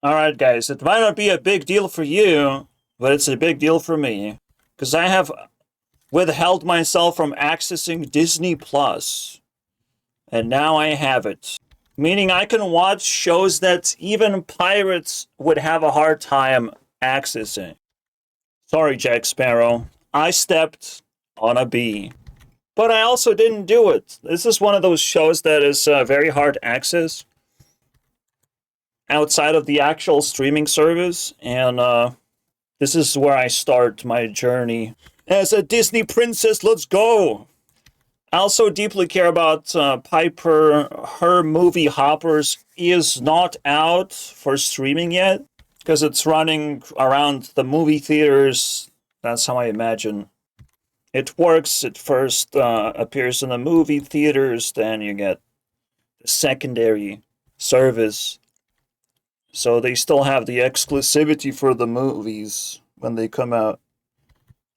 Alright, guys, it might not be a big deal for you, but it's a big deal for me. Because I have withheld myself from accessing Disney Plus, and now I have it. Meaning I can watch shows that even pirates would have a hard time accessing. Sorry, Jack Sparrow. I stepped on a bee. But I also didn't do it. This is one of those shows that is very hard to access outside of the actual streaming service, and this is where I start my journey as a Disney princess. Let's go! I also deeply care about Piper. Her movie Hoppers is not out for streaming yet because it's running around the movie theaters. That's how I imagine it works. It first appears in the movie theaters, then you get the secondary service. So they still have the exclusivity for the movies when they come out.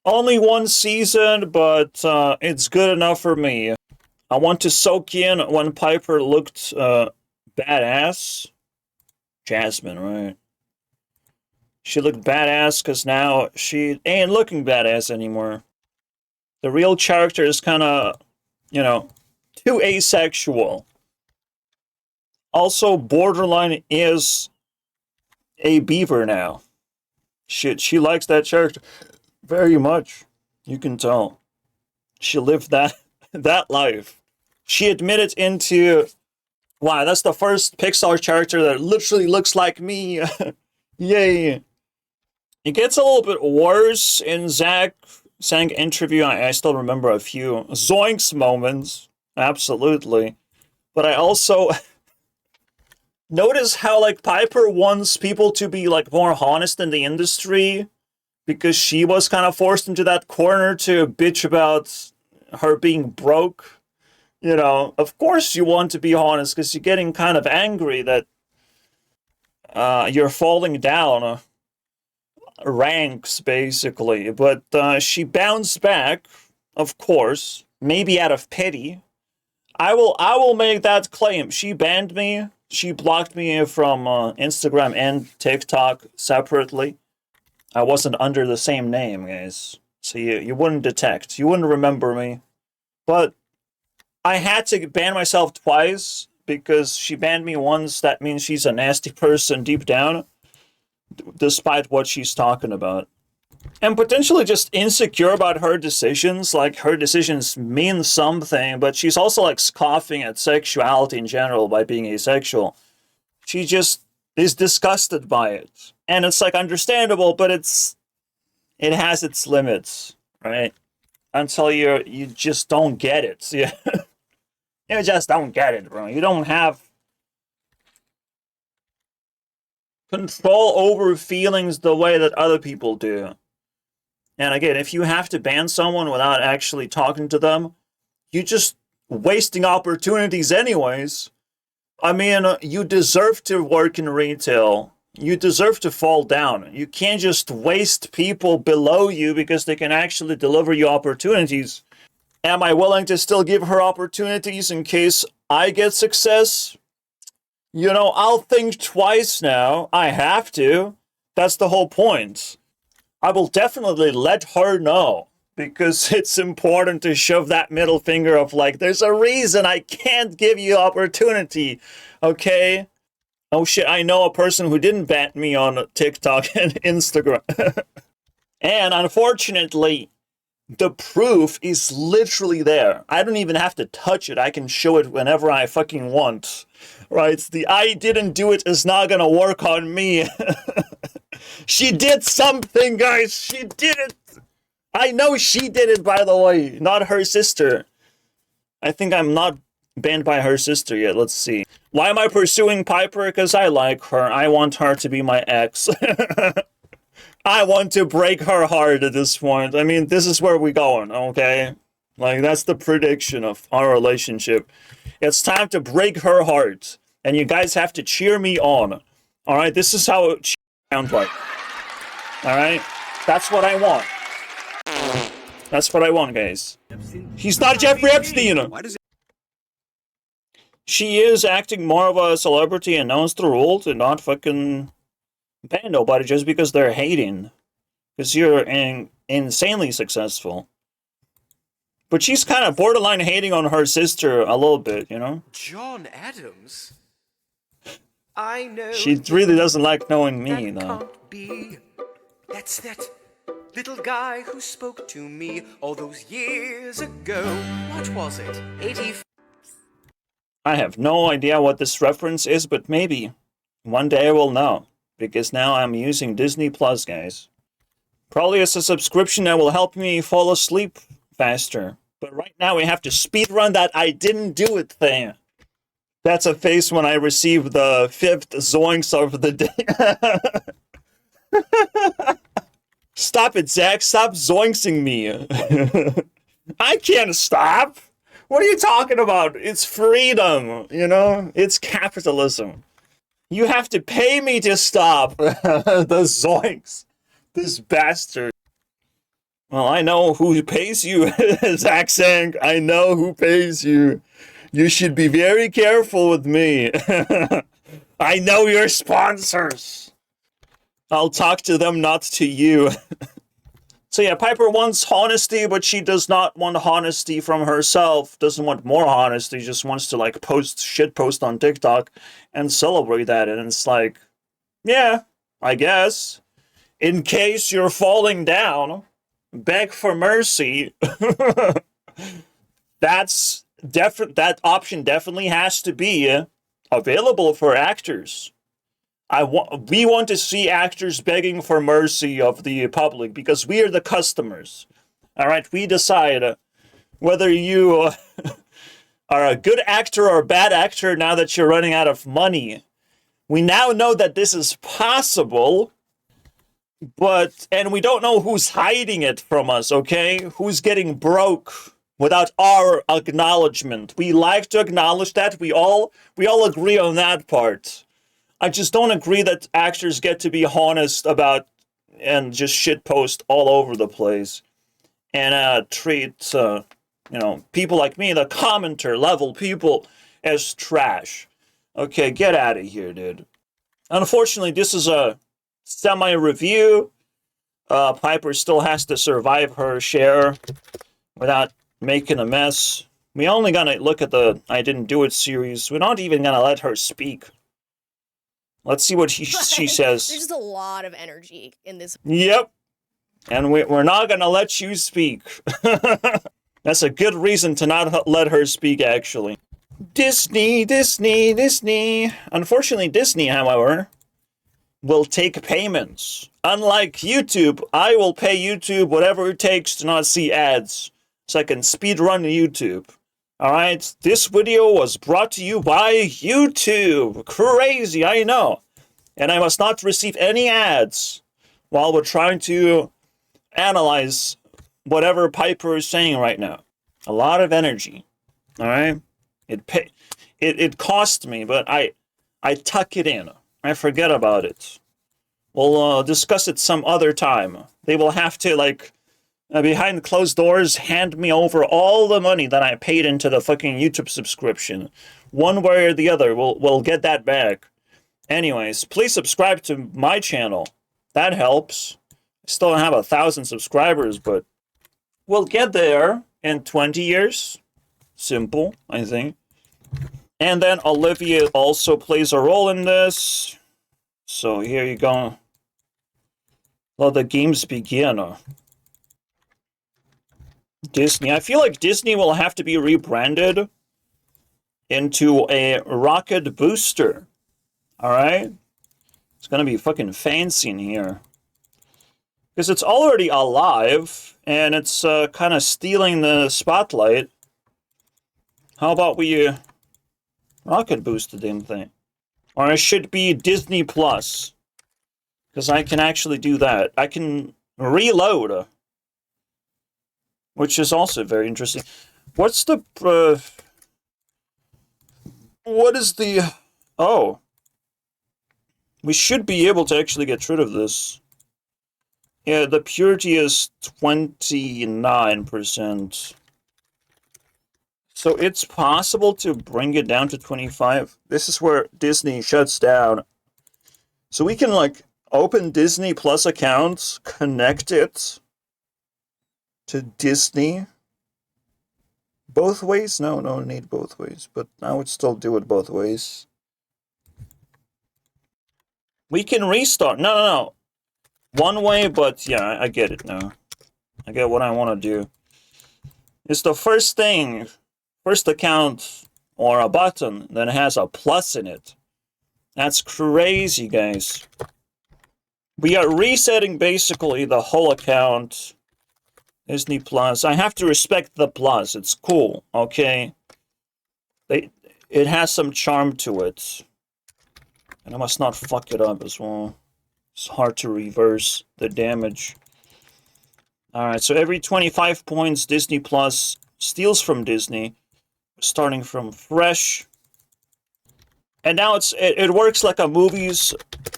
Only one season, but it's good enough for me. I want to soak in when Piper looked badass. Jasmine, right? She looked badass because now she ain't looking badass anymore. The real character is kind of, too asexual. Also, Borderline is a beaver now. She likes that character very much. You can tell. She lived that life. She admitted into, wow, that's the first Pixar character that literally looks like me. Yay. It gets a little bit worse in Zach Sang interview. I still remember a few zoinks moments. Absolutely. But I also notice how Piper wants people to be more honest in the industry because she was kind of forced into that corner to bitch about her being broke. Of course you want to be honest because you're getting kind of angry that you're falling down ranks, basically. But she bounced back, of course, maybe out of pity. I will make that claim. She banned me. She blocked me from Instagram and TikTok separately. I wasn't under the same name, guys. So you wouldn't detect. You wouldn't remember me. But I had to ban myself twice because she banned me once. That means she's a nasty person deep down, despite what she's talking about. And potentially just insecure about her decisions. Her decisions mean something, but she's also scoffing at sexuality in general by being asexual. She just is disgusted by it. And it's understandable, but it has its limits, right? Until you just don't get it. Yeah. You just don't get it, bro. You don't have control over feelings the way that other people do. And again, if you have to ban someone without actually talking to them, you're just wasting opportunities anyways. I mean, you deserve to work in retail. You deserve to fall down. You can't just waste people below you because they can actually deliver you opportunities. Am I willing to still give her opportunities in case I get success? I'll think twice now. I have to. That's the whole point. I will definitely let her know because it's important to shove that middle finger of there's a reason I can't give you opportunity, okay? Oh shit, I know a person who didn't ban me on TikTok and Instagram. And unfortunately, the proof is literally there. I don't even have to touch it. I can show it whenever I fucking want. Right? The I didn't do it is not gonna work on me. She did something, guys. She did it. I know she did it, by the way. Not her sister. I think I'm not banned by her sister yet. Let's see. Why am I pursuing Piper? Because I like her. I want her to be my ex. I want to break her heart at this point. I mean, this is where we're going, okay? That's the prediction of our relationship. It's time to break her heart. And you guys have to cheer me on. Alright, this is how it sounds like. Alright? That's what I want. That's what I want, guys. He's not Jeffrey Epstein! She is acting more of a celebrity and knows the rule to not fucking ban nobody just because they're hating. Because you're insanely successful. But she's kind of borderline hating on her sister a little bit, you know? John Adams? I know. She really doesn't like knowing me, that though. Can't be. That's that little guy who spoke to me all those years ago. What was it? 85? I have no idea what this reference is, but maybe one day I will know. Because now I'm using Disney Plus, guys. Probably as a subscription that will help me fall asleep faster. But right now we have to speedrun that I didn't do it thing. That's a face when I receive the 5th zoinks of the day. Stop it, Zach. Stop zoinksing me. I can't stop. What are you talking about? It's freedom, you know? It's capitalism. You have to pay me to stop the zoinks. This bastard. Well, I know who pays you, Zach Sang. I know who pays you. You should be very careful with me. I know your sponsors. I'll talk to them, not to you. So yeah, Piper wants honesty, but she does not want honesty from herself. Doesn't want more honesty. Just wants to like post on TikTok and celebrate that. And it's like, yeah, I guess. In case you're falling down, beg for mercy. That option definitely has to be available for actors. We want to see actors begging for mercy of the public because we are the customers. All right, we decide whether you are a good actor or a bad actor now that you're running out of money. We now know that this is possible, and we don't know who's hiding it from us, okay? Who's getting broke without our acknowledgement. We like to acknowledge that. We all agree on that part. I just don't agree that actors get to be honest about and just shitpost all over the place and treat people like me, the commenter level people, as trash. Okay, get out of here, dude. Unfortunately, this is a semi-review. Piper still has to survive her share without making a mess. We only gonna look at the I Didn't Do It series. We're not even gonna let her speak. Let's see what she says. There's just a lot of energy in this. Yep. And we're not going to let you speak. That's a good reason to not let her speak, actually. Disney. Unfortunately, Disney, however, will take payments. Unlike YouTube, I will pay YouTube whatever it takes to not see ads, so I can speedrun YouTube. Alright, this video was brought to you by YouTube. Crazy, I know. And I must not receive any ads while we're trying to analyze whatever Piper is saying right now. A lot of energy. Alright? It cost me, but I tuck it in. I forget about it. We'll discuss it some other time. They will have to, behind closed doors, hand me over all the money that I paid into the fucking YouTube subscription. One way or the other, we'll get that back. Anyways, please subscribe to my channel. That helps. I still don't have 1,000 subscribers, but we'll get there in 20 years. Simple, I think. And then Olivia also plays a role in this. So here you go. Let the games begin. Disney. I feel like Disney will have to be rebranded into a rocket booster. Alright? It's gonna be fucking fancy in here. Because it's already alive, and it's kind of stealing the spotlight. How about we rocket boost the damn thing? Or it should be Disney Plus. Because I can actually do that. I can reload. Which is also very interesting. What's the... what is the... Oh. We should be able to actually get rid of this. Yeah, the purity is 29%. So it's possible to bring it down to 25. This is where Disney shuts down. So we can, Open Disney Plus account, connect it to Disney. Both ways? No need both ways, but I would still do it both ways. We can restart. No. One way, but yeah, I get it now. I get what I want to do. It's the first thing, first account or a button that has a plus in it. That's crazy, guys. We are resetting basically the whole account. Disney Plus. I have to respect the plus. It's cool, okay? It has some charm to it. And I must not fuck it up as well. It's hard to reverse the damage. Alright, so every 25 points, Disney Plus steals from Disney. Starting from fresh. And now it works like a movie's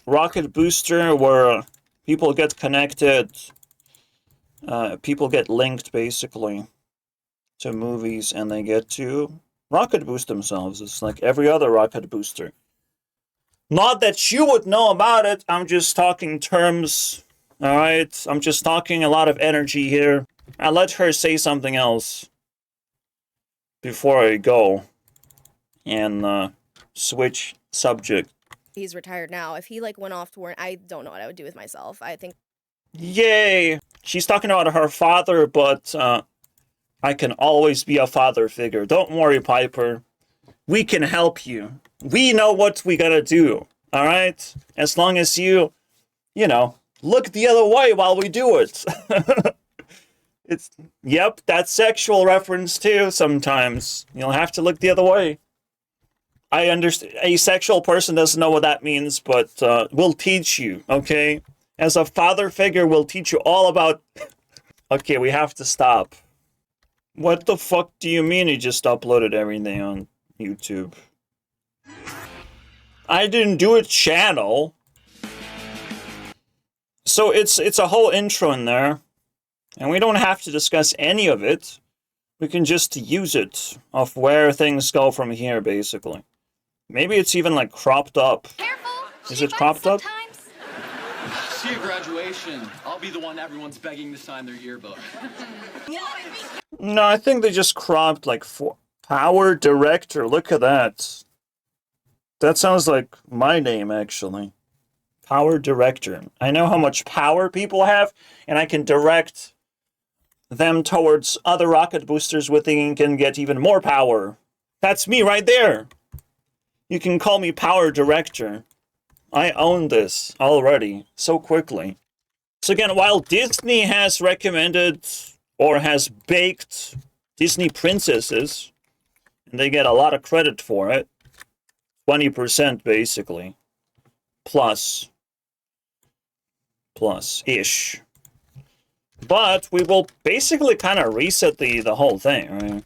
rocket booster where people get connected. People get linked, basically, to movies, and they get to rocket boost themselves. It's like every other rocket booster. Not that you would know about it, I'm just talking terms, alright? I'm just talking a lot of energy here. I'll let her say something else before I go and switch subject. He's retired now. If he like went off to work, I don't know what I would do with myself. I think. Yay! She's talking about her father, but I can always be a father figure. Don't worry, Piper. We can help you. We know what we gotta do, alright? As long as you know, look the other way while we do it. Yep, that's sexual reference too sometimes. You'll have to look the other way. I understand. A sexual person doesn't know what that means, but we'll teach you, okay? As a father figure, we'll teach you all about... Okay, we have to stop. What the fuck do you mean he just uploaded everything on YouTube? I didn't do a channel. So it's a whole intro in there. And we don't have to discuss any of it. We can just use it of where things go from here, basically. Maybe it's even like cropped up. Careful! Is it cropped up? See you at graduation. I'll be the one everyone's begging to sign their yearbook. No, I think they just cropped like for Power Director. Look at that. That sounds like my name, actually. Power Director. I know how much power people have, and I can direct them towards other rocket boosters with thinking can get even more power. That's me right there. You can call me Power Director. I own this already so quickly. So again, while Disney has recommended or has baked Disney princesses, and they get a lot of credit for it, 20% basically, plus-ish. But we will basically kind of reset the whole thing, right?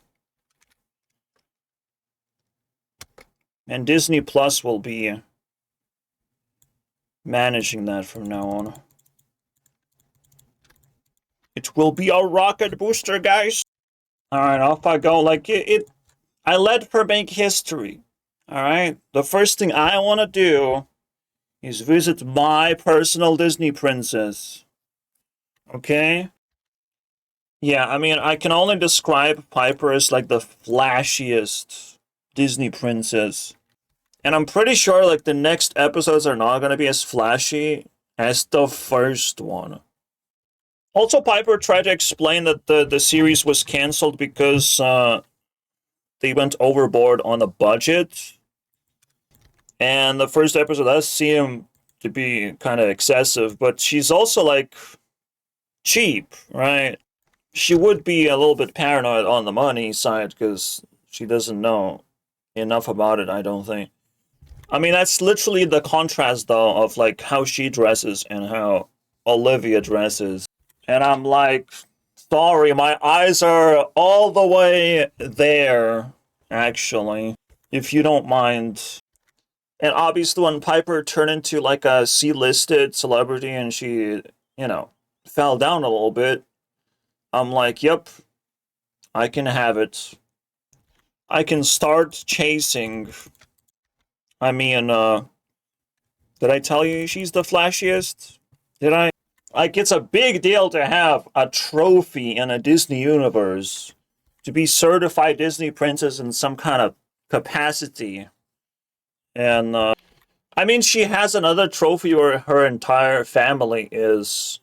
And Disney Plus will be managing that from now on. It will be a rocket booster, guys. Alright, off I go. Like, I let her make history. Alright? The first thing I want to do is visit my personal Disney princess. Okay? Yeah, I mean, I can only describe Piper as like the flashiest Disney princess. And I'm pretty sure like the next episodes are not going to be as flashy as the first one. Also, Piper tried to explain that the series was cancelled because they went overboard on the budget. And the first episode does seem to be kind of excessive, but she's also like cheap, right? She would be a little bit paranoid on the money side because she doesn't know enough about it, I don't think. I mean, that's literally the contrast, though, of, like, how she dresses and how Olivia dresses. And I'm like, sorry, my eyes are all the way there, actually, if you don't mind. And obviously, when Piper turned into, like, a C-listed celebrity and she, you know, fell down a little bit, I'm like, yep, I can have it. I can start chasing... I mean, Did I tell you she's the flashiest? Did I? Like, it's a big deal to have a trophy in a Disney universe. To be certified Disney princess in some kind of capacity. And, I mean, she has another trophy where her entire family is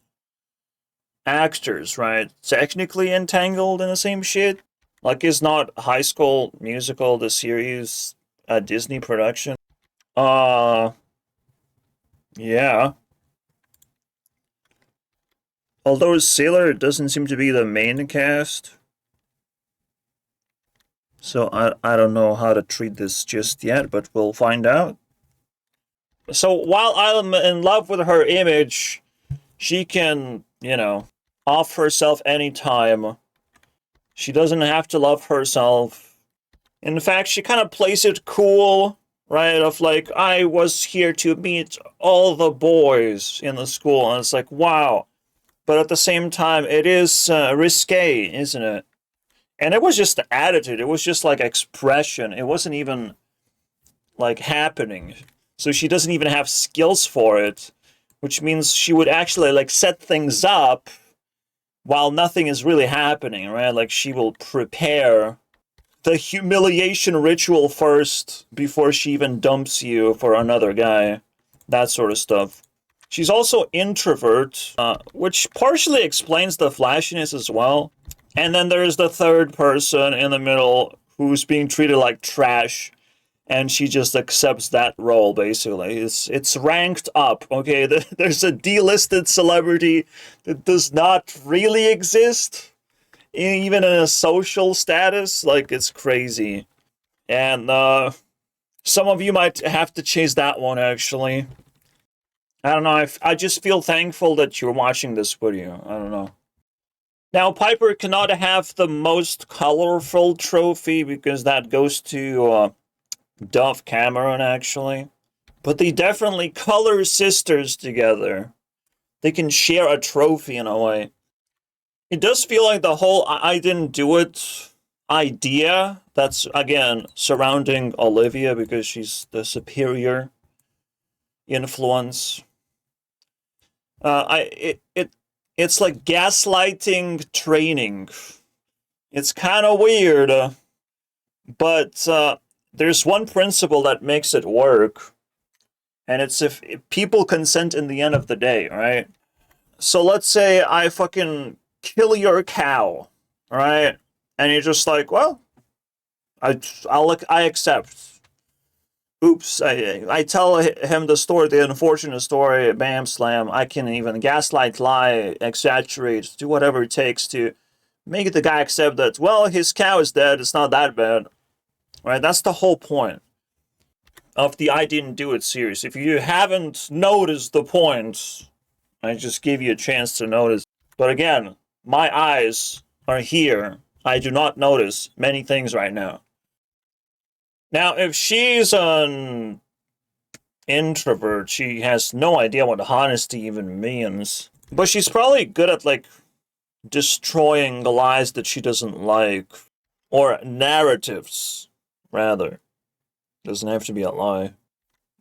actors, right? Technically entangled in the same shit. Like, is not High School Musical, the series, a Disney production? Yeah. Although Sailor doesn't seem to be the main cast. So I don't know how to treat this just yet, but we'll find out. So while I'm in love with her image, she can, you know, off herself anytime. She doesn't have to love herself. In fact, she kind of plays it cool, right? Of like, I was here to meet all the boys in the school. And it's like, wow. But at the same time, it is risque, isn't it? And it was just the attitude. It was just like expression. It wasn't even like happening. So she doesn't even have skills for it, which means she would actually like set things up while nothing is really happening, right? Like she will prepare the humiliation ritual first before she even dumps you for another guy. That sort of stuff. She's also introvert, which partially explains the flashiness as well. And then there's the third person in the middle who's being treated like trash, and she just accepts that role, basically. It's ranked up, okay? There's a delisted celebrity that does not really exist, even in a social status. Like, it's crazy. And some of you might have to chase that one, actually. I don't know, I just feel thankful that you're watching this video. I don't know. Now, Piper cannot have the most colorful trophy because that goes to Dove Cameron, actually. But they definitely color sisters together. They can share a trophy in a way. It does feel like the whole I didn't do it idea that's, again, surrounding Olivia because she's the superior influence. It's like gaslighting training. It's kind of weird, but there's one principle that makes it work, and it's if people consent in the end of the day, right? So let's say I fucking kill your cow, right? And you're just like, well, I accept. Oops, I tell him the story, the unfortunate story, bam, slam. I can even gaslight, lie, exaggerate, do whatever it takes to make the guy accept that, well, his cow is dead, it's not that bad. Right? That's the whole point of the I didn't do it series. If you haven't noticed the point, I just give you a chance to notice. But again, my eyes are here. I do not notice many things right now. Now, if she's an introvert, she has no idea what honesty even means. But she's probably good at, like, destroying the lies that she doesn't like. Or narratives, rather. Doesn't have to be a lie.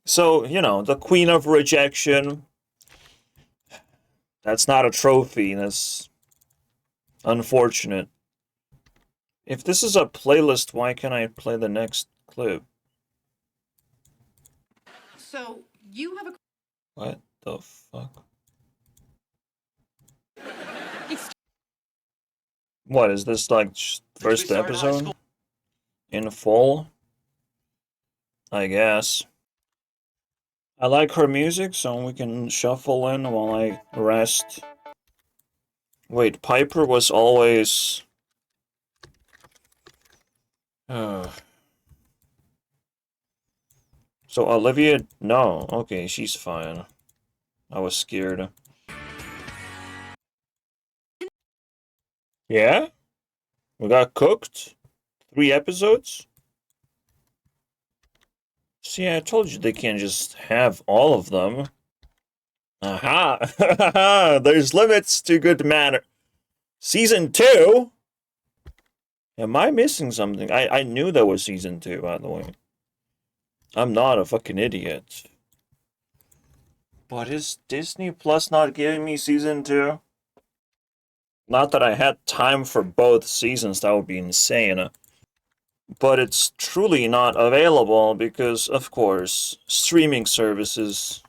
So, you know, the Queen of Rejection. That's not a trophy. That's unfortunate. If this is a playlist, why can't I play the next clip? So, you have a... What the fuck? What, is this like first episode? In full? I guess. I like her music, so we can shuffle in while I rest. Wait, Piper was always... So Olivia, no, okay, she's fine. I was scared. Yeah? We got cooked? 3 episodes? See, I told you they can't just have all of them. Aha! There's limits to good manner. Season 2? Am I missing something? I knew there was season 2, by the way. I'm not a fucking idiot. But is Disney Plus not giving me season 2? Not that I had time for both seasons, that would be insane. But it's truly not available because, of course, streaming services,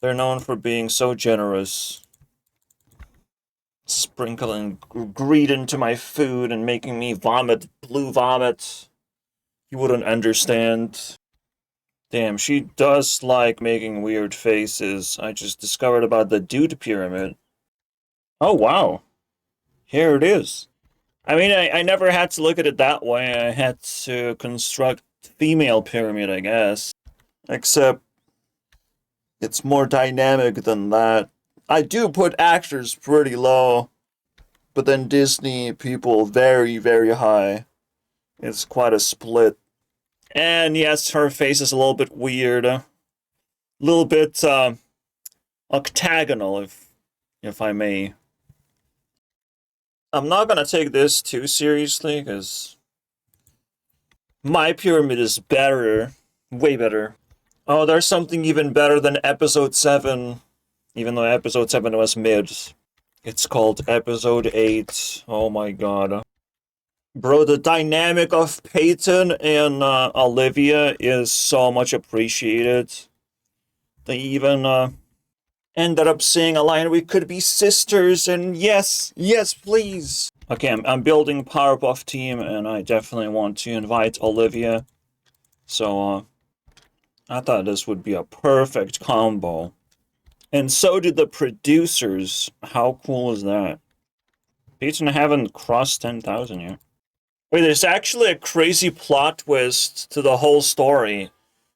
they're known for being so generous. Sprinkling greed into my food and making me vomit blue vomit. You wouldn't understand. Damn, she does like making weird faces. I just discovered about the dude pyramid. Oh, wow. Here it is. I mean, I never had to look at it that way. I had to construct female pyramid, I guess. Except, it's more dynamic than that. I do put actors pretty low, but then Disney people very, very high. It's quite a split. And yes, her face is a little bit weird. A little bit, octagonal, if I may. I'm not gonna take this too seriously, because my pyramid is better. Way better. Oh, there's something even better than episode 7. Even though episode 7 was mid. It's called episode 8. Oh my god. Bro, the dynamic of Peyton and Olivia is so much appreciated. They even ended up saying a line, "We could be sisters," and yes, please. Okay, I'm building Powerpuff Team, and I definitely want to invite Olivia. So, I thought this would be a perfect combo. And so did the producers. How cool is that? Peyton haven't crossed 10,000 yet. Wait, there's actually a crazy plot twist to the whole story.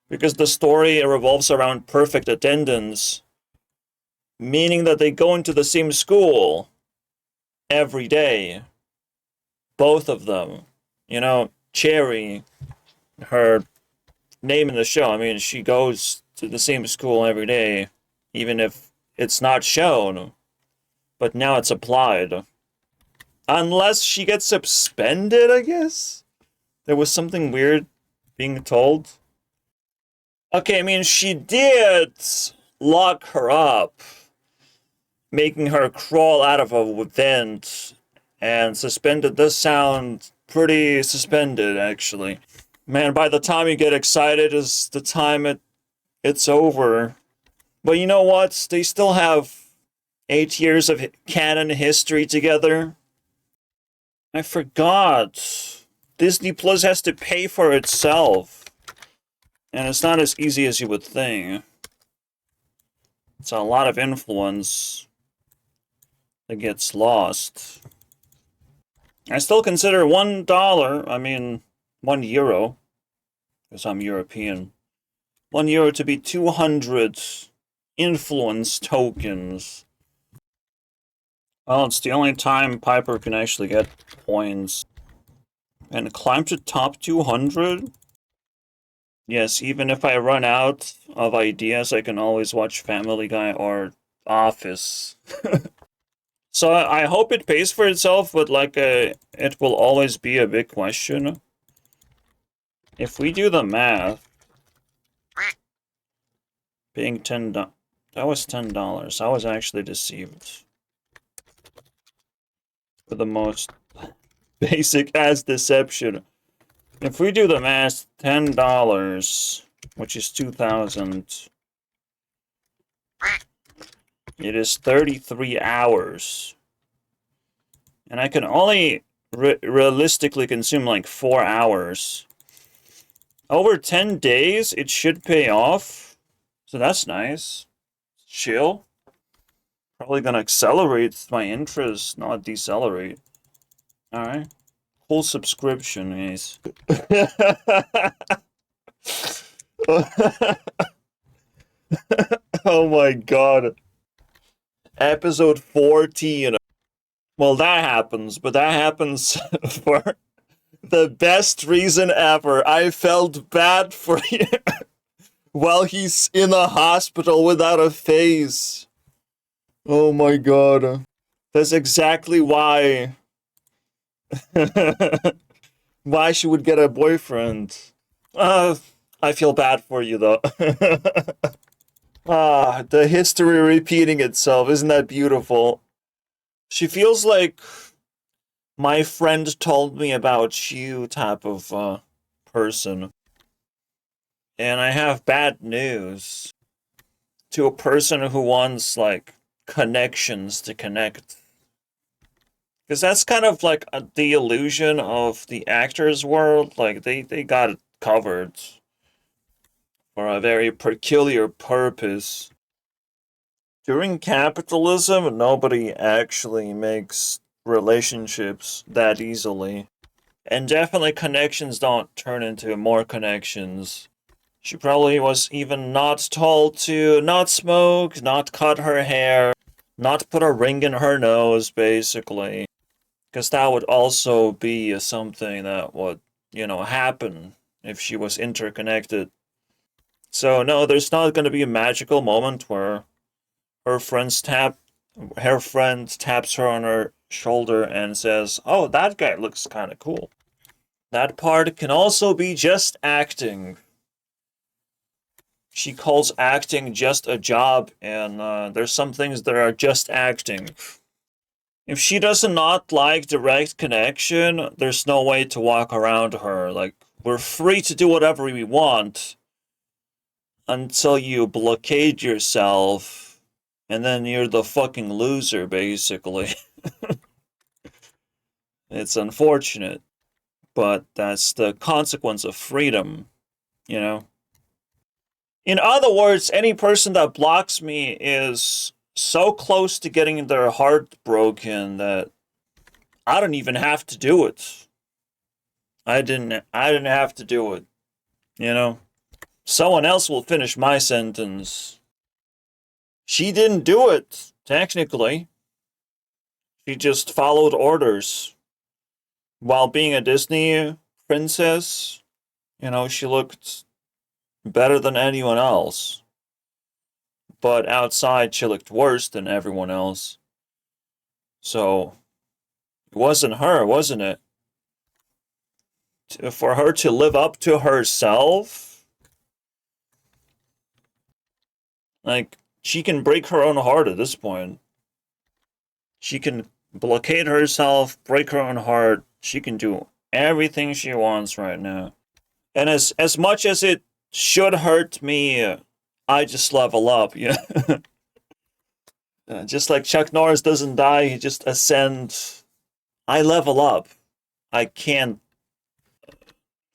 Because the story revolves around perfect attendance. Meaning that they go into the same school every day. Both of them. You know, Cherry, her name in the show, I mean, she goes to the same school every day, even if it's not shown. But now it's applied. Unless she gets suspended, I guess? There was something weird being told. Okay, I mean, she did lock her up, making her crawl out of a vent, and suspended does sound pretty suspended, actually. Man, by the time you get excited is the time it's over. But you know what? They still have 8 years of canon history together. I forgot. Disney Plus has to pay for itself. And it's not as easy as you would think. It's a lot of influence that gets lost. I still consider $1, I mean, €1, because I'm European, €1 to be 200 influence tokens. Well, it's the only time Piper can actually get points. And climb to top 200? Yes, even if I run out of ideas, I can always watch Family Guy or Office. So I hope it pays for itself, but like, it will always be a big question. If we do the math, being that was $10. I was actually deceived. For the most basic ass deception. If we do the math, $10, which is 2,000, it is 33 hours. And I can only realistically consume like 4 hours. Over 10 days, it should pay off. So that's nice. Chill. Probably gonna accelerate my interest, not decelerate. Alright. Full subscription is. Oh my god. Episode 14. Well, that happens, but that happens for the best reason ever. I felt bad for you while he's in the hospital without a face. Oh my god. That's exactly why. Why she would get a boyfriend. I feel bad for you, though. Ah, the history repeating itself. Isn't that beautiful? She feels like my friend told me about you type of person. And I have bad news to a person who wants like connections to connect. Because that's kind of like the illusion of the actors world. Like they got it covered for a very peculiar purpose. During capitalism, nobody actually makes relationships that easily. And definitely connections don't turn into more connections. She probably was even not told to not smoke, not cut her hair, not put a ring in her nose, basically. Because that would also be something that would, happen if she was interconnected. So, no, there's not going to be a magical moment where her friends tap her friend taps her on her shoulder and says, "Oh, that guy looks kind of cool." That part can also be just acting. She calls acting just a job, and there's some things that are just acting. If she does not like direct connection, there's no way to walk around her. Like, we're free to do whatever we want until you blockade yourself, and then you're the fucking loser, basically. It's unfortunate, but that's the consequence of freedom, you know? In other words, any person that blocks me is so close to getting their heart broken that I don't even have to do it. I didn't have to do it, you know? Someone else will finish my sentence. She didn't do it, technically. She just followed orders. While being a Disney princess, she looked better than anyone else. But outside, she looked worse than everyone else. So, it wasn't her, wasn't it? For her to live up to herself, like, she can break her own heart at this point. She can blockade herself, break her own heart. She can do everything she wants right now. And as much as it should hurt me, I just level up, just like Chuck Norris doesn't die, he just ascends. I level up. I can't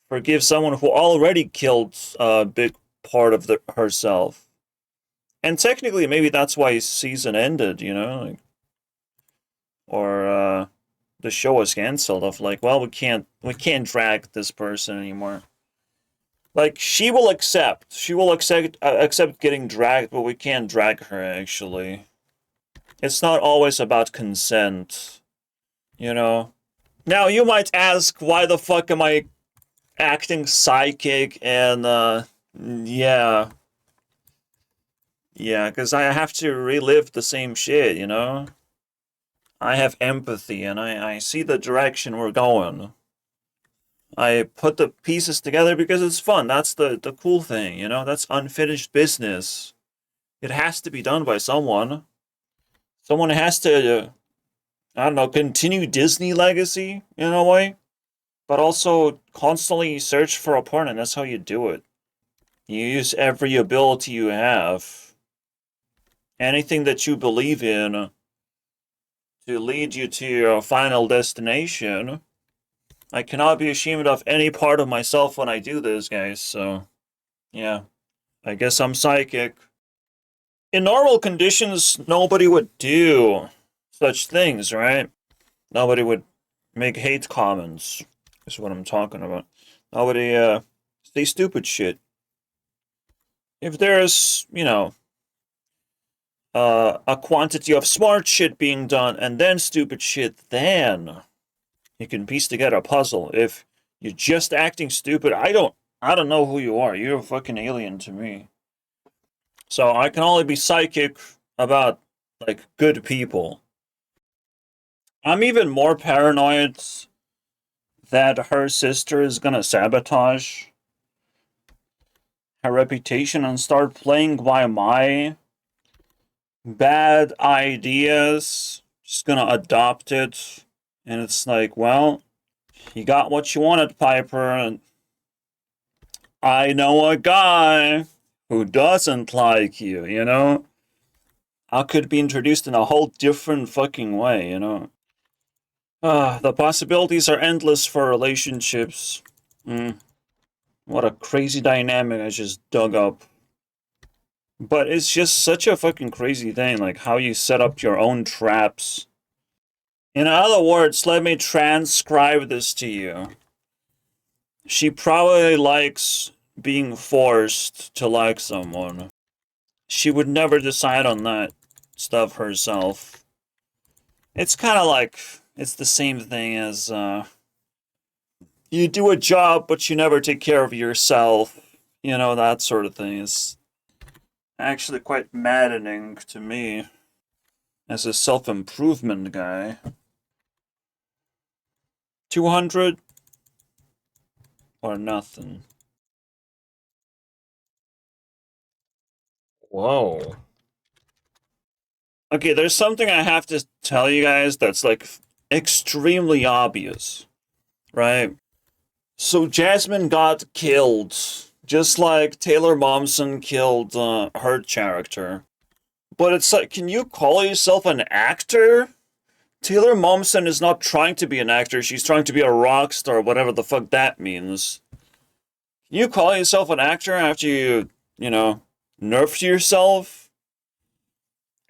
forgive someone who already killed a big part of herself. And technically, maybe that's why season ended, or the show was canceled. Of like, well, we can't drag this person anymore. Like she will accept getting dragged, but we can't drag her. Actually, it's not always about consent, Now you might ask, why the fuck am I acting psychic? And yeah, because I have to relive the same shit, I have empathy, and I see the direction we're going. I put the pieces together because it's fun. That's the cool thing, That's unfinished business. It has to be done by someone. Someone has to, I don't know, continue Disney legacy in a way, but also constantly search for a partner. That's how you do it. You use every ability you have, anything that you believe in, to lead you to your final destination. I cannot be ashamed of any part of myself when I do this, guys, so yeah. I guess I'm psychic. In normal conditions, nobody would do such things, right? Nobody would make hate comments, is what I'm talking about. Nobody, say stupid shit. If there's, a quantity of smart shit being done and then stupid shit, then you can piece together a puzzle. If you're just acting stupid, I don't know who you are. You're a fucking alien to me. So I can only be psychic about, like, good people. I'm even more paranoid that her sister is gonna sabotage her reputation and start playing by my bad ideas. Just gonna adopt it. And it's like, well, you got what you wanted, Piper. And I know a guy who doesn't like you, you know? I could be introduced in a whole different fucking way, you know? The possibilities are endless for relationships. What a crazy dynamic I just dug up. But it's just such a fucking crazy thing, like how you set up your own traps. In other words, let me transcribe this to you. She probably likes being forced to like someone. She would never decide on that stuff herself. It's kind of like, it's the same thing as, you do a job, but you never take care of yourself. You know, that sort of thing is actually quite maddening to me as a self-improvement guy. 200 or nothing. Whoa. Okay, there's something I have to tell you guys that's like extremely obvious, right? So Jasmine got killed, just like Taylor Momsen killed her character. But it's like, can you call yourself an actor? Taylor Momsen is not trying to be an actor, she's trying to be a rock star, whatever the fuck that means. Can you call yourself an actor after you know, nerfed yourself?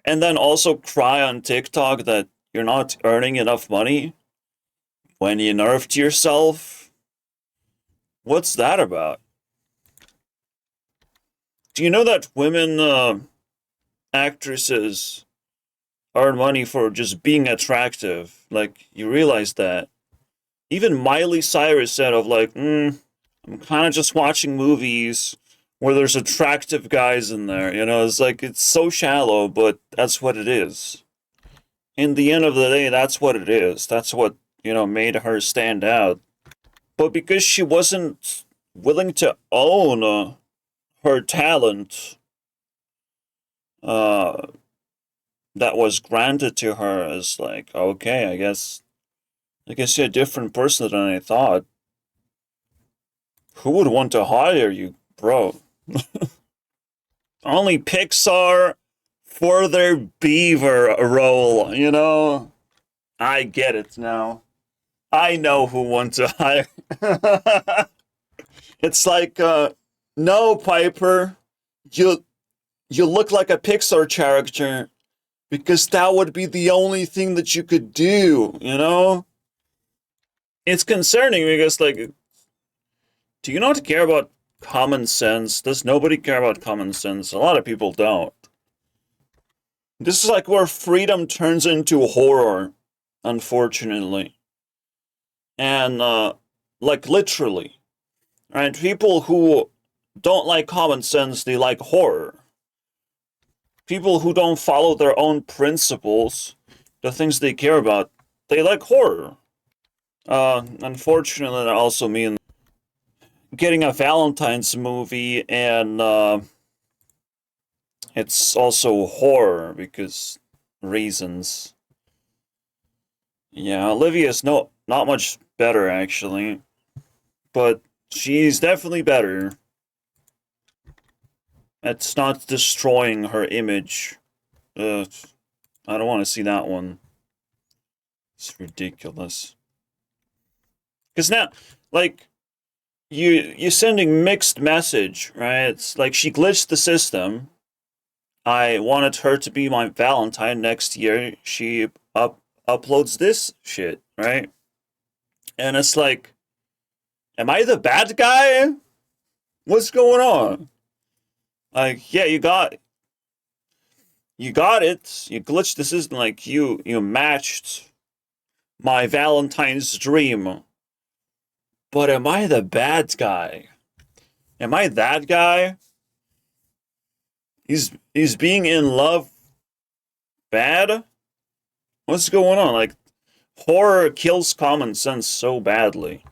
And then also cry on TikTok that you're not earning enough money when you nerfed yourself? What's that about? Do you know that women actresses earn money for just being attractive? Like, you realize that. Even Miley Cyrus said of like, I'm kind of just watching movies where there's attractive guys in there, you know? It's like, it's so shallow, but that's what it is. In the end of the day, that's what it is. That's what, you know, made her stand out. But because she wasn't willing to own her talent, that was granted to her as like, okay, I guess you're a different person than I thought. Who would want to hire you, bro? Only Pixar for their beaver role, you know? I get it now. I know who wants to hire. It's like, no, Piper, you look like a Pixar character because that would be the only thing that you could do, you know? It's concerning because, like, do you not care about common sense? Does nobody care about common sense? A lot of people don't. This is like where freedom turns into horror, unfortunately. And, like, literally. Right? People who don't like common sense, they like horror. People who don't follow their own principles, the things they care about, they like horror. Unfortunately, that also means getting a Valentine's movie and, it's also horror because reasons. Yeah, Olivia's not much better, actually. But she's definitely better. It's not destroying her image. I don't want to see that one. It's ridiculous. Because now, like, you're sending mixed message, right? It's like she glitched the system. I wanted her to be my Valentine next year. She uploads this shit, right? And it's like, am I the bad guy? What's going on? Like, yeah, you got it. You glitched the system, like, you matched my Valentine's dream. But am I the bad guy? Am I that guy? Is being in love bad? What's going on? Like, horror kills common sense so badly.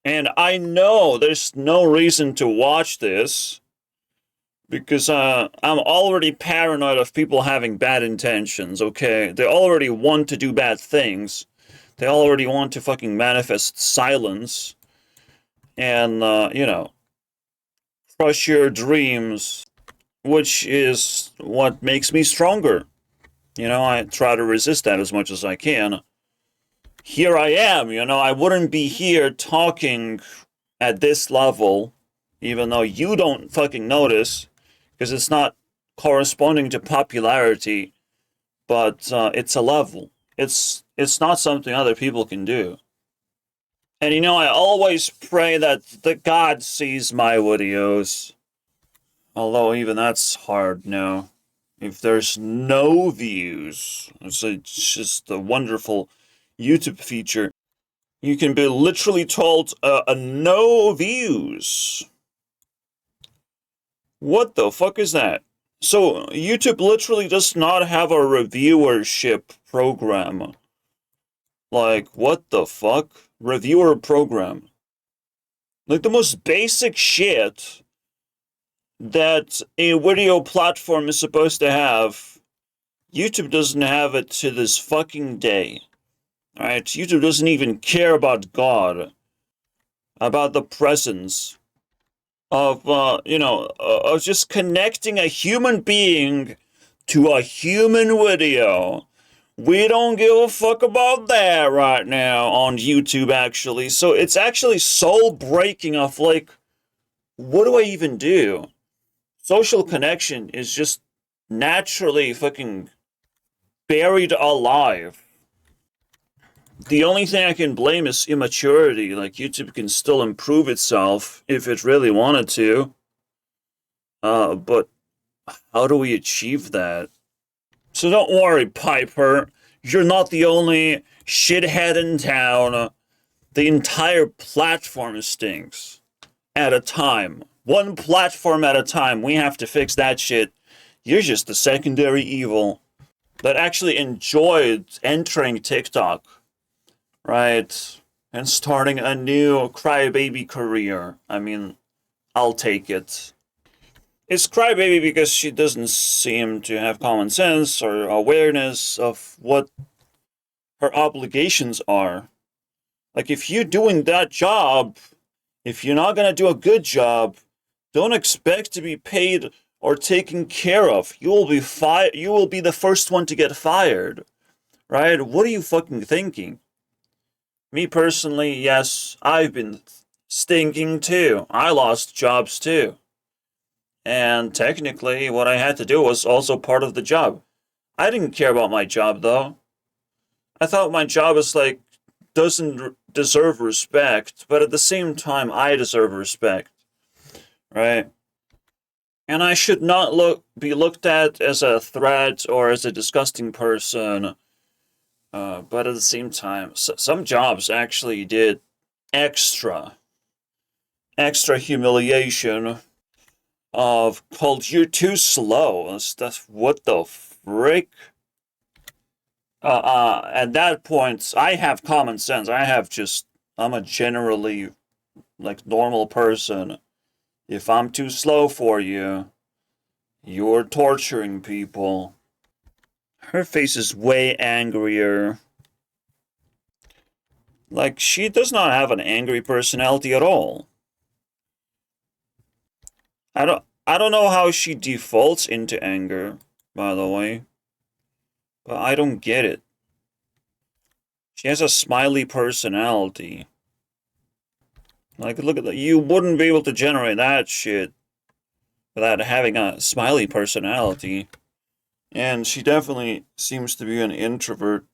And I know there's no reason to watch this because I'm already paranoid of people having bad intentions, okay? They already want to do bad things. They already want to fucking manifest silence and, crush your dreams, which is what makes me stronger. I try to resist that as much as I can. Here I am, I wouldn't be here talking at this level, even though you don't fucking notice, because it's not corresponding to popularity, but it's a level. It's not something other people can do. And I always pray that the God sees my videos. Although even that's hard now. If there's no views, it's just a wonderful YouTube feature. You can be literally told no views. What the fuck is that? So YouTube literally does not have a reviewership program. Like, what the fuck? Reviewer program. Like the most basic shit that a video platform is supposed to have, YouTube doesn't have it to this fucking day. Alright, YouTube doesn't even care about God, about the presence of, of just connecting a human being to a human video. We don't give a fuck about that right now on YouTube, actually. So it's actually soul-breaking of, like, what do I even do? Social connection is just naturally fucking buried alive. The only thing I can blame is immaturity. Like, YouTube can still improve itself if it really wanted to. But how do we achieve that? So don't worry, Piper. You're not the only shithead in town. The entire platform stinks. At a time. One platform at a time. We have to fix that shit. You're just the secondary evil that actually enjoyed entering TikTok. Right? And starting a new crybaby career. I mean, I'll take it. It's crybaby because she doesn't seem to have common sense or awareness of what her obligations are. Like, if you're doing that job, if you're not gonna do a good job, don't expect to be paid or taken care of. You will be You will be the first one to get fired. Right? What are you fucking thinking? Me personally, yes, I've been stinking too. I lost jobs too. And technically, what I had to do was also part of the job. I didn't care about my job, though. I thought my job is like, doesn't deserve respect, but at the same time, I deserve respect. Right? And I should not be looked at as a threat or as a disgusting person. But at the same time, some jobs actually did extra humiliation of called "you're too slow." That's what the frick. At that point, I have common sense. I'm a generally like normal person. If I'm too slow for you, you're torturing people. Her face is way angrier. Like, she does not have an angry personality at all. I don't know how she defaults into anger, by the way. But I don't get it. She has a smiley personality. Like, look at that. You wouldn't be able to generate that shit without having a smiley personality. And she definitely seems to be an introvert.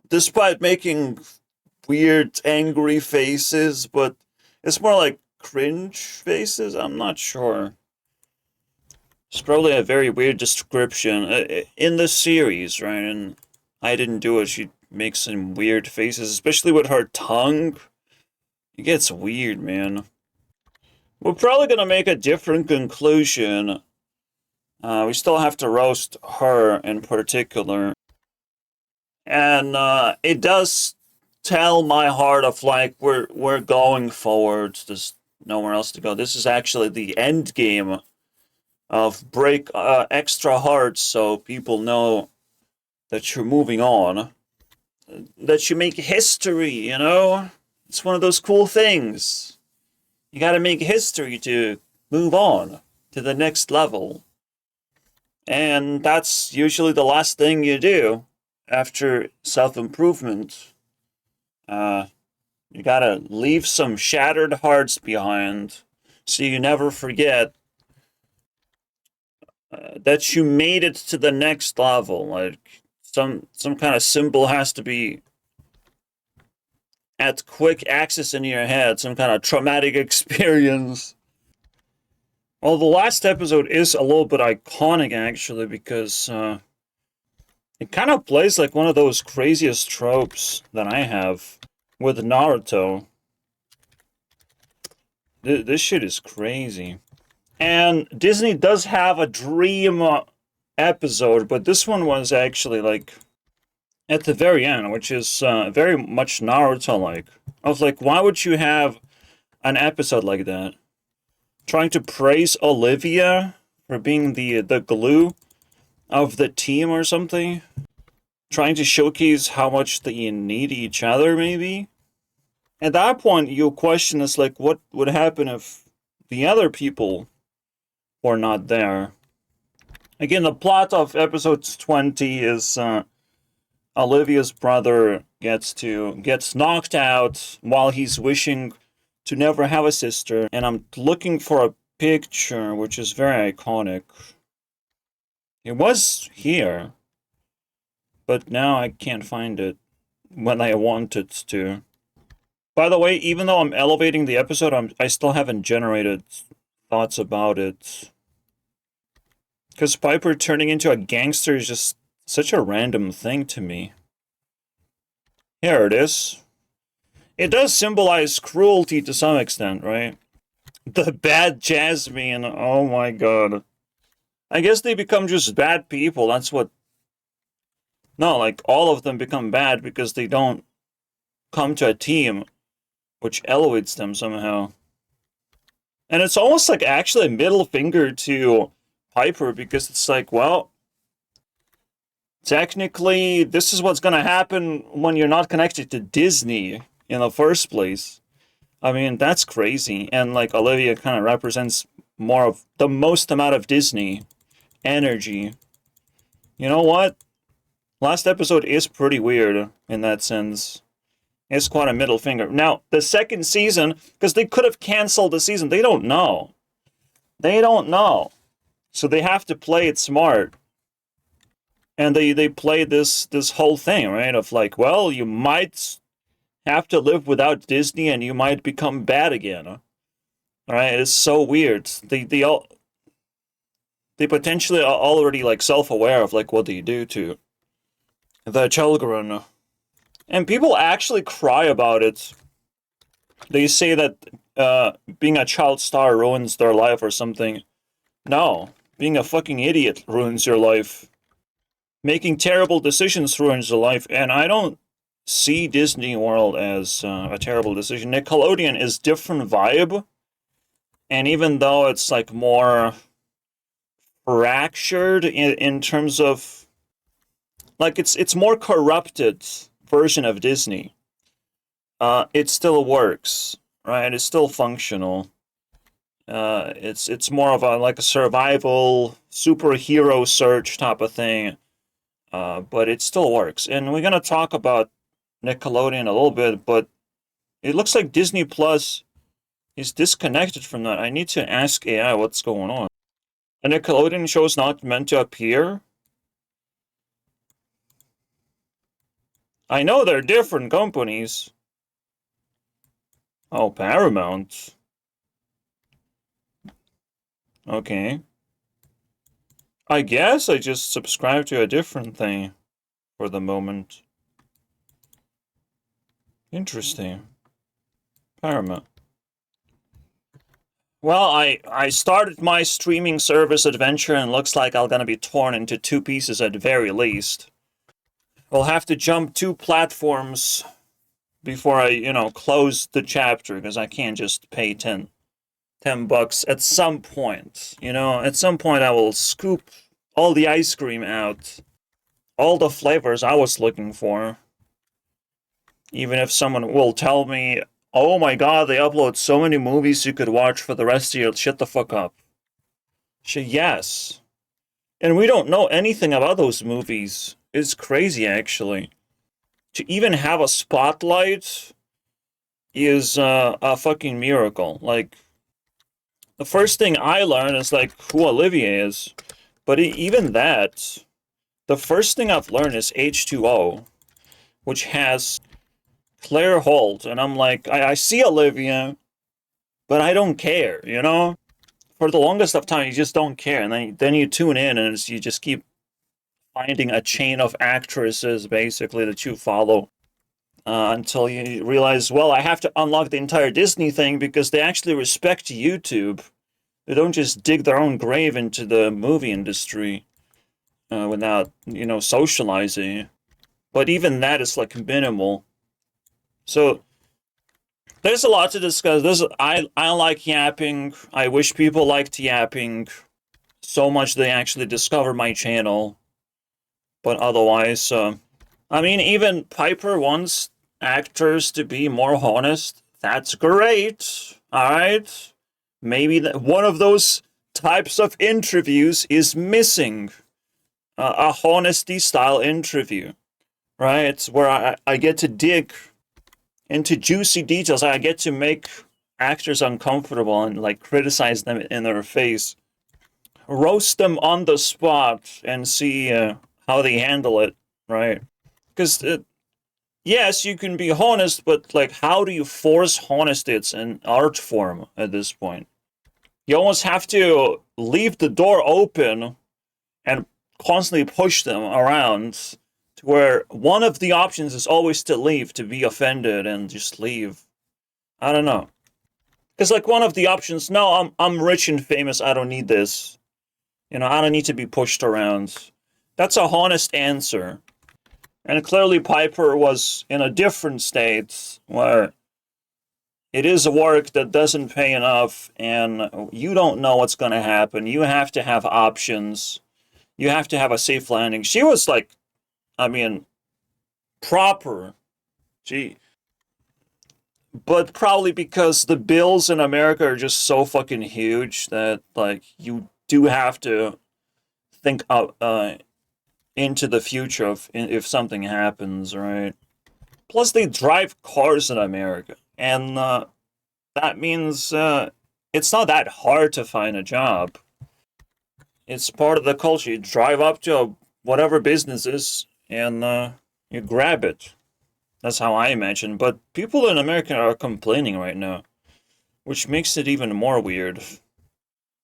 Despite making weird, angry faces, but it's more like cringe faces? I'm not sure. It's probably a very weird description in the series, right? And I didn't do it. She makes some weird faces, especially with her tongue. It gets weird, man. We're probably gonna make a different conclusion. We still have to roast her in particular. And it does tell my heart of like we're going forward. There's nowhere else to go. This is actually the end game of break extra hearts, so people know that you're moving on, that you make history. You know, it's one of those cool things. You got to make history to move on to the next level, and that's usually the last thing you do after self-improvement. You gotta leave some shattered hearts behind so you never forget that you made it to the next level. Like, some kind of symbol has to be at quick access in your head, some kind of traumatic experience. Well, the last episode is a little bit iconic, actually, because it kind of plays like one of those craziest tropes that I have with Naruto. This shit is crazy. And Disney does have a dream episode, but this one was actually like at the very end, which is very much Naruto-like. I was like, why would you have an episode like that? Trying to praise Olivia for being the glue of the team or something? Trying to showcase how much they need each other, maybe? At that point, you question is like, what would happen if the other people were not there? Again, the plot of episode 20 is Olivia's brother gets knocked out while he's wishing to never have a sister, and I'm looking for a picture which is very iconic. It was here, but now I can't find it when I wanted to. By the way, even though I'm elevating the episode, I still haven't generated thoughts about it. Because Piper turning into a gangster is just such a random thing to me. Here it is. It does symbolize cruelty to some extent, right? The bad Jasmine, oh my god. I guess they become just bad people, that's what... No, like, all of them become bad because they don't come to a team which elevates them somehow. And it's almost like actually a middle finger to Piper, because it's like, well, technically, this is what's gonna happen when you're not connected to Disney in the first place. I mean, that's crazy. And like, Olivia kind of represents more of the most amount of Disney energy. You know what? Last episode is pretty weird in that sense. It's quite a middle finger. Now, the second season, because they could have canceled the season, they don't know. They don't know. So they have to play it smart. And they play this whole thing, right? Of like, well, you might have to live without Disney and you might become bad again. All right? It's so weird. They potentially are already like self-aware of like what they do to the children. And people actually cry about it. They say that being a child star ruins their life or something. No, being a fucking idiot ruins your life. Making terrible decisions ruins your life, and I don't see Disney World as a terrible decision. Nickelodeon is different vibe, and even though it's like more fractured in terms of, like, it's more corrupted version of Disney. It still works, right? It's still functional. It's more of a survival superhero search type of thing. But it still works. And we're gonna talk about Nickelodeon a little bit, but it looks like Disney Plus is disconnected from that. I need to ask AI what's going on. A Nickelodeon show is not meant to appear? I know they're different companies. Oh, Paramount. Okay. I guess I just subscribe to a different thing for the moment. Interesting. Paramount. Well, I started my streaming service adventure and looks like I'm gonna be torn into two pieces at the very least. We'll have to jump 2 platforms before I, close the chapter, because I can't just pay 10 bucks at some point. At some point I will scoop all the ice cream out, all the flavors I was looking for. Even if someone will tell me, oh my god, they upload so many movies you could watch for the rest of your... Shut the fuck up. Yes. And we don't know anything about those movies. It's crazy, actually. To even have a spotlight is a fucking miracle. Like, the first thing I learned is, like, who Olivia is. But even that, the first thing I've learned is H2O, which has Claire Holt. And I'm like, I see Olivia, but I don't care, For the longest of time, you just don't care. And then you tune in and you just keep finding a chain of actresses, basically, that you follow. Until you realize, well, I have to unlock the entire Disney thing because they actually respect YouTube. They don't just dig their own grave into the movie industry without, socializing. But even that is, like, minimal. So, there's a lot to discuss. I like yapping. I wish people liked yapping so much they actually discover my channel. But otherwise, even Piper wants actors to be more honest. That's great. Alright? Maybe one of those types of interviews is missing. A honesty-style interview. Right? Where I get to dig into juicy details. I get to make actors uncomfortable and, like, criticize them in their face. Roast them on the spot and see how they handle it, right? Because, yes, you can be honest, but, like, how do you force honesty? It's an art form at this point. You almost have to leave the door open and constantly push them around to where one of the options is always to leave, to be offended and just leave. I don't know. Because, like, one of the options, no, I'm rich and famous, I don't need this. I don't need to be pushed around. That's a honest answer. And clearly Piper was in a different state where it is a work that doesn't pay enough and you don't know what's going to happen. You have to have options. You have to have a safe landing. She was like, proper. But probably because the bills in America are just so fucking huge that, like, you do have to think into the future if something happens, right? Plus, they drive cars in America, and that means it's not that hard to find a job. It's part of the culture. You drive up to whatever business is, and you grab it. That's how I imagine. But people in America are complaining right now, which makes it even more weird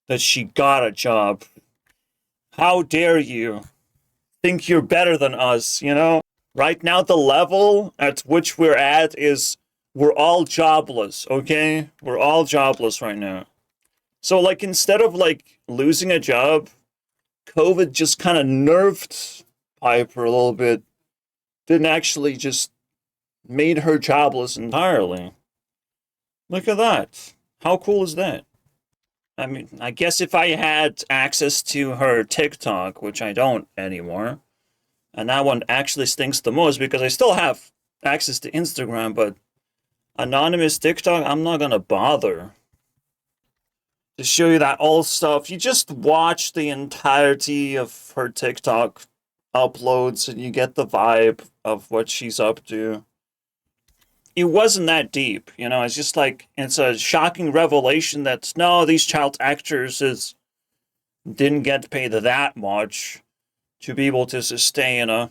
that she got a job. How dare you think you're better than us, Right now, the level at which we're at is we're all jobless, okay? We're all jobless right now. So, like, instead of, like, losing a job, COVID just kind of nerfed Piper a little bit. Didn't actually just made her jobless entirely. Look at that. How cool is that? I guess if I had access to her TikTok, which I don't anymore, and that one actually stinks the most because I still have access to Instagram, but anonymous TikTok, I'm not gonna bother to show you that old stuff. You just watch the entirety of her TikTok uploads and you get the vibe of what she's up to. It wasn't that deep, it's just like, it's a shocking revelation that, no, these child actors didn't get paid that much to be able to sustain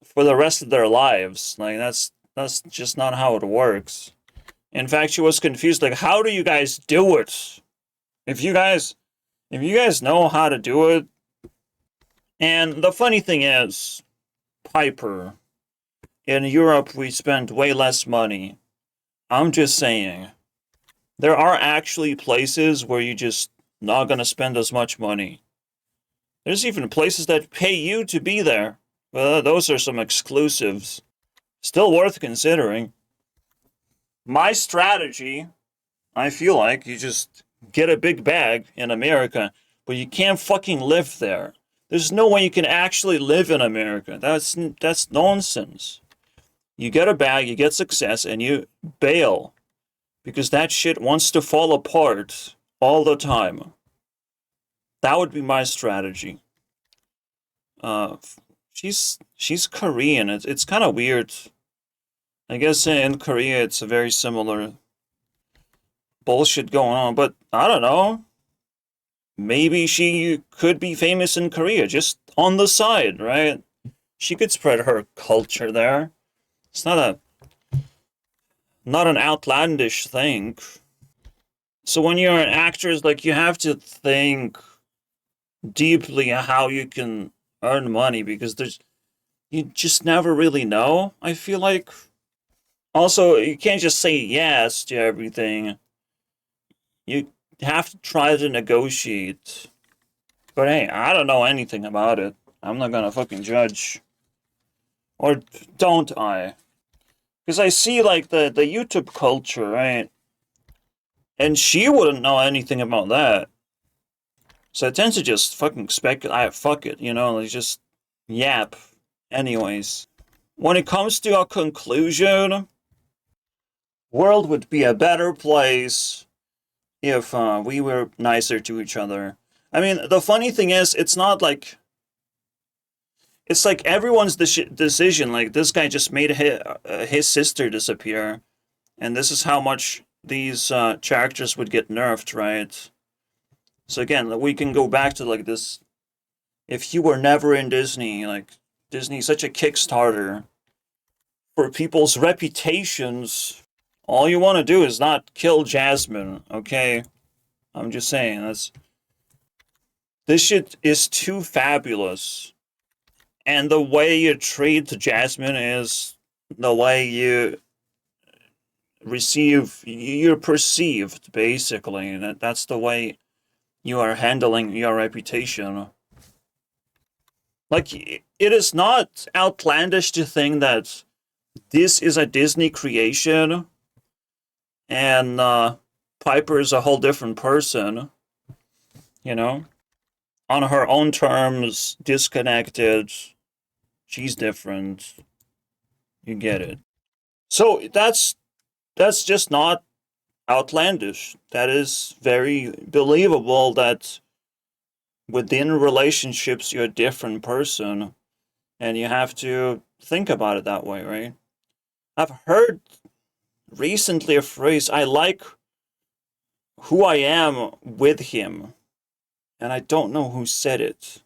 for the rest of their lives. Like, that's just not how it works. In fact, she was confused, like, how do you guys do it? If you guys know how to do it. And the funny thing is, Piper, in Europe, we spend way less money. I'm just saying. There are actually places where you just not gonna spend as much money. There's even places that pay you to be there. Well, those are some exclusives. Still worth considering. My strategy, I feel like you just get a big bag in America, but you can't fucking live there. There's no way you can actually live in America. That's nonsense. You get a bag, you get success, and you bail. Because that shit wants to fall apart all the time. That would be my strategy. Uh, she's Korean. It's kind of weird. I guess in Korea it's a very similar bullshit going on, but I don't know. Maybe she could be famous in Korea, just on the side, right? She could spread her culture there. It's not an outlandish thing. So when you're an actor, it's like you have to think deeply how you can earn money because you just never really know, I feel like. Also, you can't just say yes to everything. You have to try to negotiate. But hey, I don't know anything about it. I'm not gonna fucking judge. Or don't I? Because I see like the YouTube culture, right? And she wouldn't know anything about that. So I tend to just fucking speculate. Fuck it, like just yap. Anyways, when it comes to a conclusion, world would be a better place if we were nicer to each other. I mean, the funny thing is, it's not like it's like everyone's decision. Like this guy just made his sister disappear, and this is how much these characters would get nerfed, right? So again, we can go back to like this. If you were never in Disney, like Disney's such a Kickstarter for people's reputations. All you want to do is not kill Jasmine, okay? I'm just saying, this shit is too fabulous. And the way you treat Jasmine is the way you're perceived, basically. That's the way you are handling your reputation. Like, it is not outlandish to think that this is a Disney creation and Piper is a whole different person, on her own terms, disconnected. She's different. You get it. So that's just not outlandish. That is very believable that within relationships you're a different person and you have to think about it that way, right? I've heard recently a phrase, I like who I am with him. And I don't know who said it.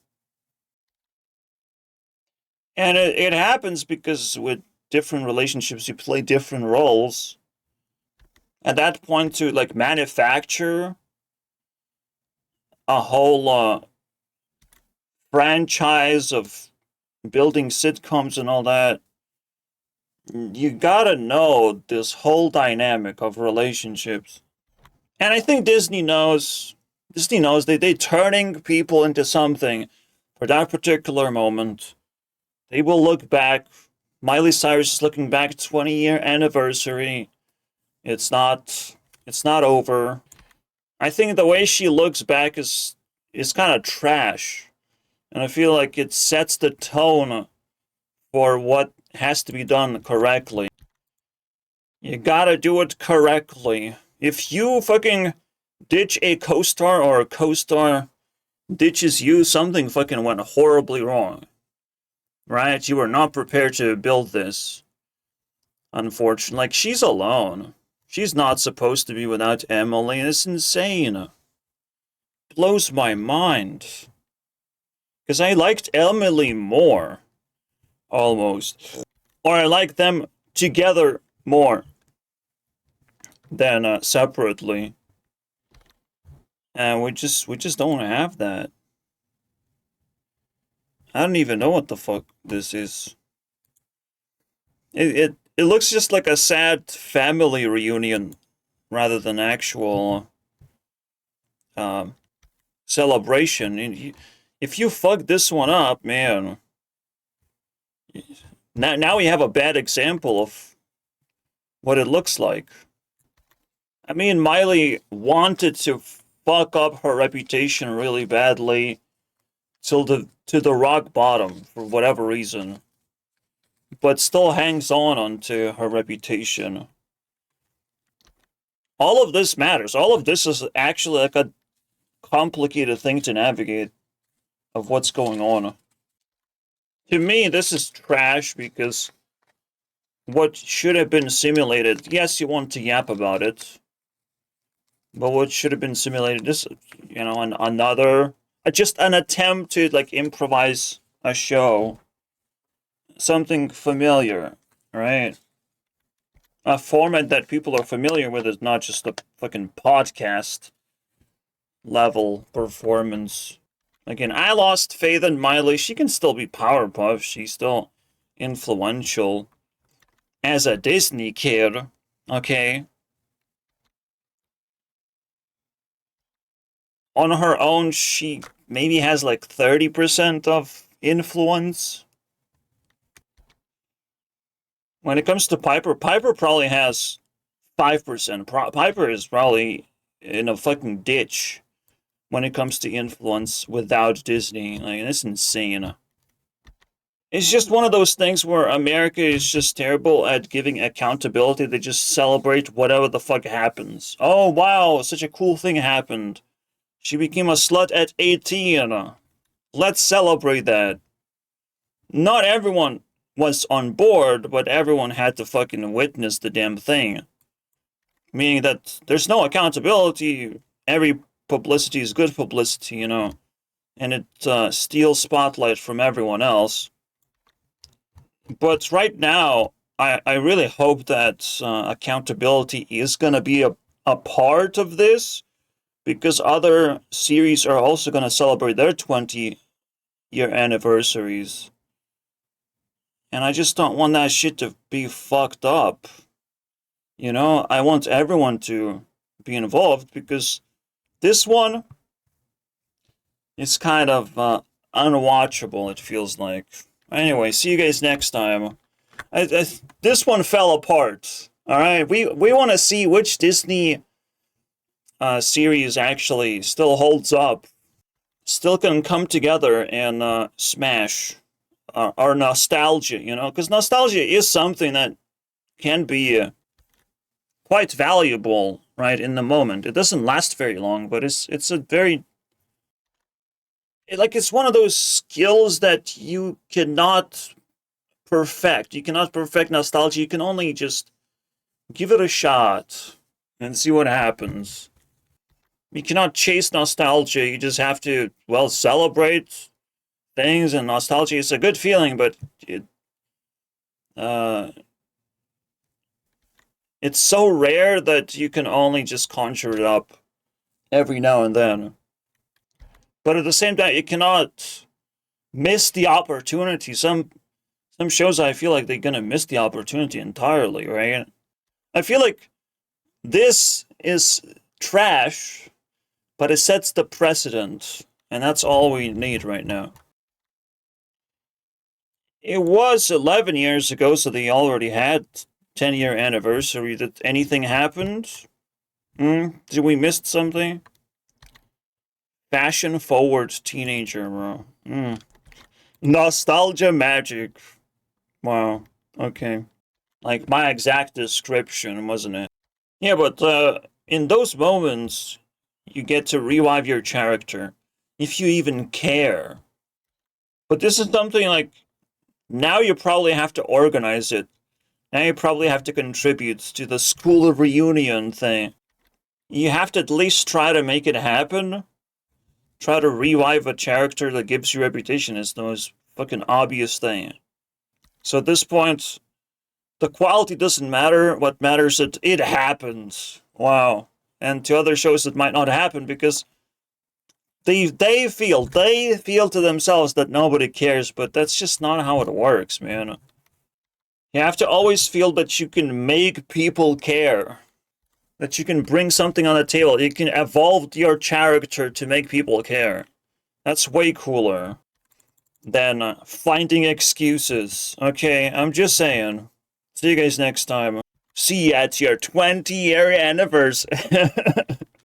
And it happens because with different relationships, you play different roles. At that point, to like manufacture a whole franchise of building sitcoms and all that, you gotta know this whole dynamic of relationships. And I think Disney knows they're turning people into something for that particular moment. They will look back. Miley Cyrus is looking back at 20-year anniversary. It's not over. I think the way she looks back is kind of trash. And I feel like it sets the tone for what has to be done correctly. You gotta do it correctly. If you fucking ditch a co-star or a co-star ditches you, something fucking went horribly wrong. Right? You were not prepared to build this. Unfortunately. Like, she's alone. She's not supposed to be without Emily. It's insane. Blows my mind. Because I liked Emily more. Almost. Or I like them together more than separately. And we just don't have that. I don't even know what the fuck this is. It looks just like a sad family reunion rather than actual celebration. If you fuck this one up, man, now we have a bad example of what it looks like. I mean, Miley wanted to fuck up her reputation really badly till to the rock bottom for whatever reason, but still hangs on onto her reputation. All of this matters. All of this is actually like a complicated thing to navigate of what's going on. To me, this is trash because what should have been simulated, yes, you want to yap about it, but what should have been simulated is, you know, another, just an attempt to, like, improvise a show. Something familiar, right? A format that people are familiar with is not just a fucking podcast level performance. Again, I lost faith in Miley. She can still be Powerpuff. She's still influential as a Disney kid, okay? On her own, she maybe has like 30% of influence. When it comes to Piper, Piper probably has 5%. Piper is probably in a fucking ditch when it comes to influence without Disney. Like, that's insane. It's just one of those things where America is just terrible at giving accountability. They just celebrate whatever the fuck happens. Oh, wow, such a cool thing happened. She became a slut at 18. Let's celebrate that. Not everyone was on board, but everyone had to fucking witness the damn thing. Meaning that there's no accountability. Every publicity is good publicity, you know. And it steals spotlight from everyone else. But right now, I really hope that accountability is going to be a part of this, because other series are also going to celebrate their 20-year anniversaries. And I just don't want that shit to be fucked up. You know, I want everyone to be involved, because this one is kind of unwatchable, it feels like. Anyway, see you guys next time. This one fell apart. Alright, we want to see which Disney series actually still holds up. Still can come together and smash our nostalgia, you know? Because nostalgia is something that can be quite valuable, right, in the moment. It doesn't last very long, but it's a very... it's one of those skills that you cannot perfect. You cannot perfect nostalgia. You can only just give it a shot and see what happens. You cannot chase nostalgia. You just have to, well, celebrate things, and nostalgia is a good feeling, but it's so rare that you can only just conjure it up every now and then. But at the same time, you cannot miss the opportunity. Some shows, I feel like they're gonna miss the opportunity entirely, right? I feel like this is trash, but it sets the precedent, and that's all we need right now. It was 11 years ago, so they already had 10-year anniversary. Did anything happened? Did we miss something? Fashion-forward teenager, bro. Nostalgia magic. Wow. Okay. Like my exact description, wasn't it? Yeah, but in those moments, you get to revive your character, if you even care. But this is something like, now you probably have to organize it. Now you probably have to contribute to the school reunion thing. You have to at least try to make it happen. Try to revive a character that gives you reputation is the most fucking obvious thing. So at this point, the quality doesn't matter. What matters is it happens. Wow. And to other shows it might not happen because they feel to themselves that nobody cares, but that's just not how it works, man. You have to always feel that you can make people care. That you can bring something on the table. You can evolve your character to make people care. That's way cooler than finding excuses. Okay, I'm just saying. See you guys next time. See you at your 20-year anniversary.